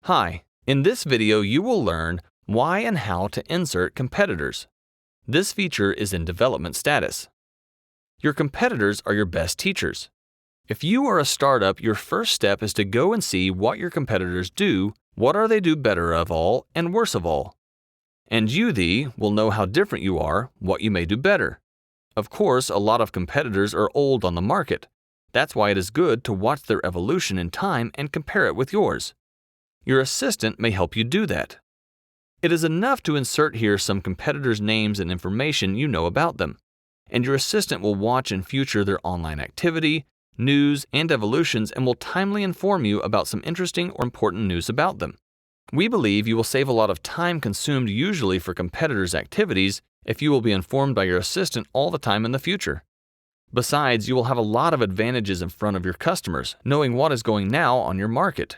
Hi, in this video you will learn why and how to insert competitors. This feature is in development status. Your competitors are your best teachers. If you are a startup, your first step is to go and see what your competitors do, what are they do better of all and worse of all. And you will know how different you are, what you may do better. Of course, a lot of competitors are old on the market. That's why it is good to watch their evolution in time and compare it with yours. Your assistant may help you do that. It is enough to insert here some competitors' names and information you know about them, and your assistant will watch in future their online activity, news, and evolutions and will timely inform you about some interesting or important news about them. We believe you will save a lot of time consumed usually for competitors' activities if you will be informed by your assistant all the time in the future. Besides, you will have a lot of advantages in front of your customers, knowing what is going now on your market.